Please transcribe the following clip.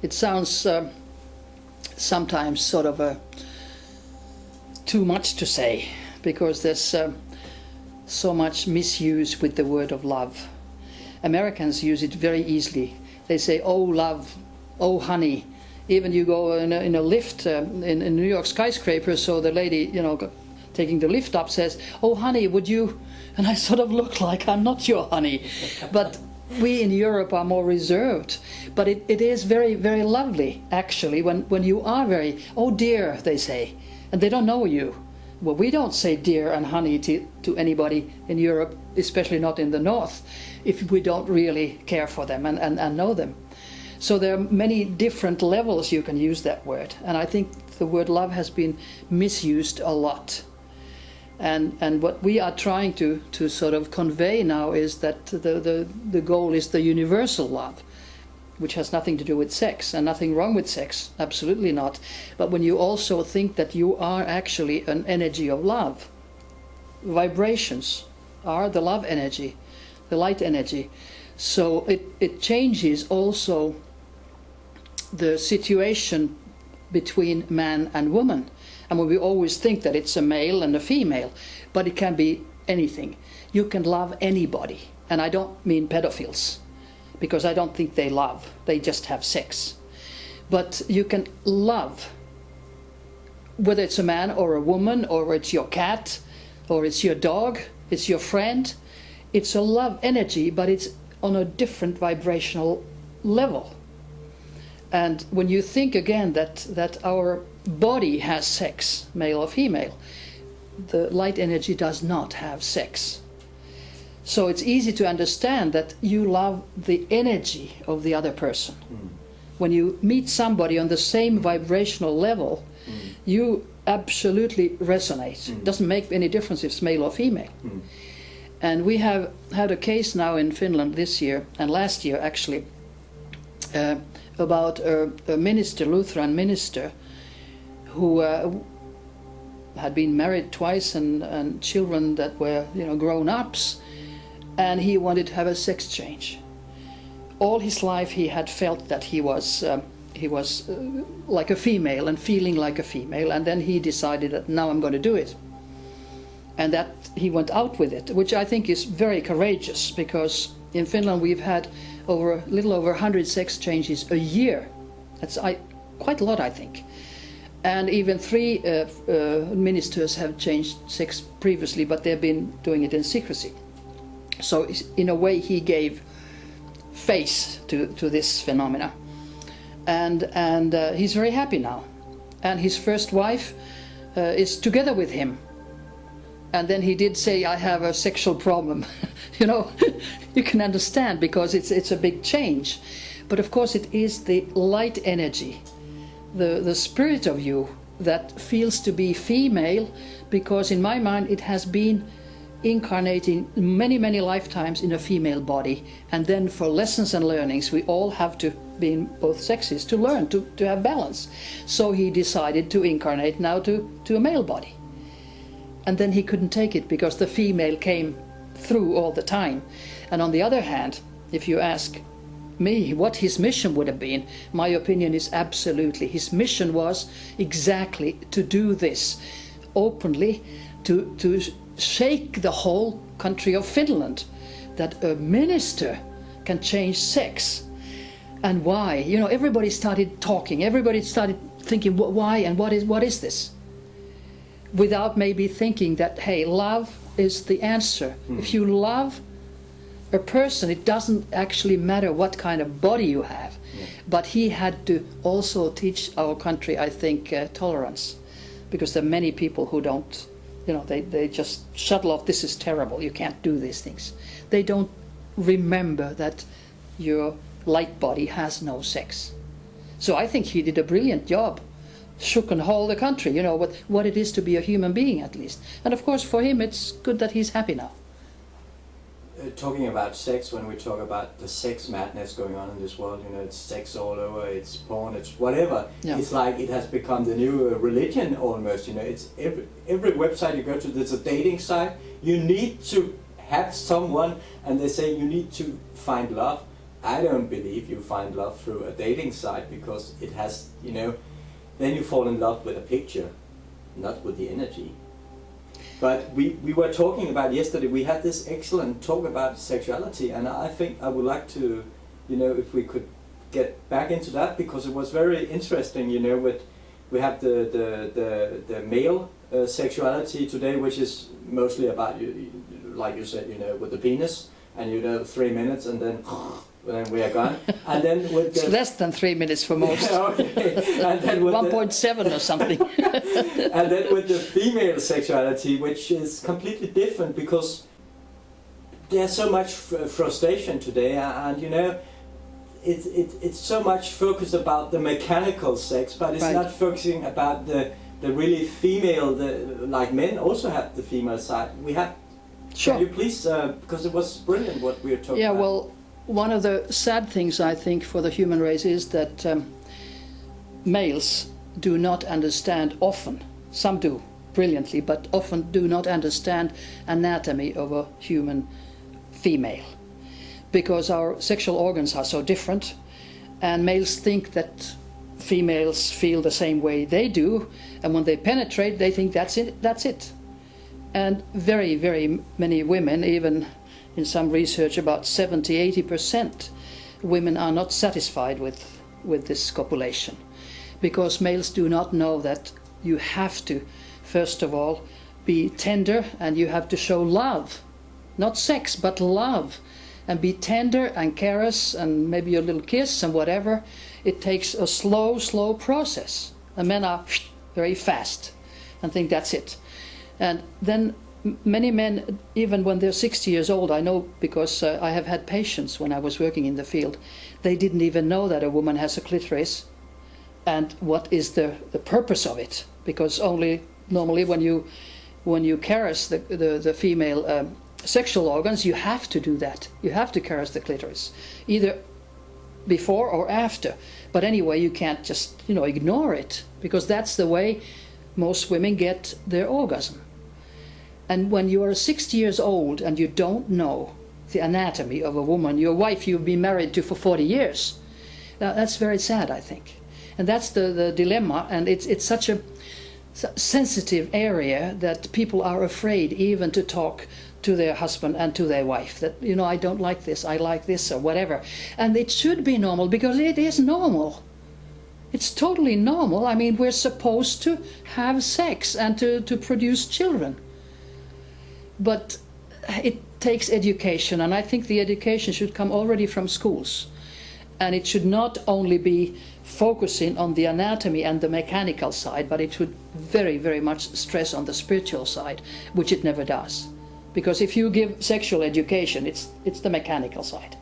it sounds sometimes sort of too much to say, because there's so much misuse with the word of love. Americans use it very easily. They say, oh love, oh honey. Even you go in a lift in New York skyscraper, so the lady, you know, taking the lift up says, oh honey, would you? And I sort of look like I'm not your honey. But we in Europe are more reserved. But it is very, very lovely, actually, when you are very, oh dear, they say, and they don't know you. Well, we don't say dear and honey to anybody in Europe, especially not in the north, if we don't really care for them and know them. So there are many different levels you can use that word. And I think the word love has been misused a lot. And what we are trying to sort of convey now is that the goal is the universal love, which has nothing to do with sex, and nothing wrong with sex, absolutely not. But when you also think that you are actually an energy of love, vibrations are the love energy, the light energy. So it changes also the situation between man and woman. And we always think that it's a male and a female, but it can be anything. You can love anybody, and I don't mean pedophiles, because I don't think they love, they just have sex. But you can love, whether it's a man or a woman, or it's your cat, or it's your dog, it's your friend. It's a love energy, but it's on a different vibrational level. And when you think again that our body has sex, male or female, the light energy does not have sex. So it's easy to understand that you love the energy of the other person. When you meet somebody on the same vibrational level, you absolutely resonate. It doesn't make any difference if it's male or female. And we have had a case now in Finland this year, and last year actually, about a minister, Lutheran minister, who had been married twice and children that were, you know, grown-ups, and he wanted to have a sex change. All his life he had felt that he was like a female and feeling like a female, and then he decided that now I'm going to do it. And that he went out with it, which I think is very courageous, because in Finland we've had a little over 100 sex changes a year. That's quite a lot, I think. And even 3 ministers have changed sex previously, but they've been doing it in secrecy. So in a way he gave face to this phenomena. And he's very happy now. And his first wife is together with him. And then he did say, I have a sexual problem. You know, you can understand, because it's a big change. But of course it is the light energy, the spirit of you that feels to be female, because in my mind it has been incarnating many, many lifetimes in a female body. And then for lessons and learnings, we all have to be in both sexes to learn, to have balance. So he decided to incarnate now to a male body. And then he couldn't take it, because the female came through all the time. And on the other hand, if you ask me what his mission would have been, my opinion is absolutely, his mission was exactly to do this openly, to shake the whole country of Finland, that a minister can change sex. And why? You know, everybody started talking, everybody started thinking, why and what is this? Without maybe thinking that, hey, love is the answer. If you love a person, it doesn't actually matter what kind of body you have. But he had to also teach our country, I think, tolerance, because there are many people who don't, you know, they just shuttle off, this is terrible, you can't do these things. They don't remember that your light body has no sex. So I think he did a brilliant job. Shook and whole the country, you know, what it is to be a human being, at least. And of course for him it's good that he's happy now. Talking about sex, when we talk about the sex madness going on in this world, you know, it's sex all over, it's porn, it's whatever. Yeah. It's like it has become the new religion almost, you know. It's every website you go to, there's a dating site. You need to have someone, and they say you need to find love. I don't believe you find love through a dating site, because it has, you know, then you fall in love with a picture, not with the energy. But we were talking about yesterday, we had this excellent talk about sexuality, and I think I would like to, you know, if we could get back into that, because it was very interesting, you know, we have the male sexuality today, which is mostly about, like you said, you know, with the penis, and you know, 3 minutes and then we are gone. And then with the, it's less than 3 minutes for most. Okay. And then with 1.7 or something. And then with the female sexuality, which is completely different, because there's so much frustration today, and you know, it's so much focused about the mechanical sex, but it's right. not focusing about the really female, like men also have the female side. We have. Sure. Can you please, because it was brilliant what we were talking about. Yeah, well, one of the sad things I think for the human race is that males do not understand often, some do brilliantly, but often do not understand anatomy of a human female, because our sexual organs are so different, and males think that females feel the same way they do, and when they penetrate they think that's it. And very, very many women, even in some research about 70–80% women are not satisfied with this copulation, because males do not know that you have to, first of all, be tender, and you have to show love, not sex but love, and be tender and caress and maybe a little kiss and whatever. It takes a slow process, and men are very fast and think that's it. And then many men, even when they're 60 years old, I know because I have had patients when I was working in the field, they didn't even know that a woman has a clitoris and what is the purpose of it, because only normally when you caress the female sexual organs, you have to do that. You have to caress the clitoris, either before or after. But anyway, you can't just, you know, ignore it, because that's the way most women get their orgasm. And when you are 60 years old and you don't know the anatomy of a woman, your wife you've been married to for 40 years, now that's very sad, I think. And that's the dilemma, and it's such a sensitive area that people are afraid even to talk to their husband and to their wife, that, you know, I don't like this, I like this, or whatever. And it should be normal, because it is normal. It's totally normal. I mean, we're supposed to have sex and to produce children. But it takes education, and I think the education should come already from schools. And it should not only be focusing on the anatomy and the mechanical side, but it should very, very much stress on the spiritual side, which it never does. Because if you give sexual education, it's the mechanical side.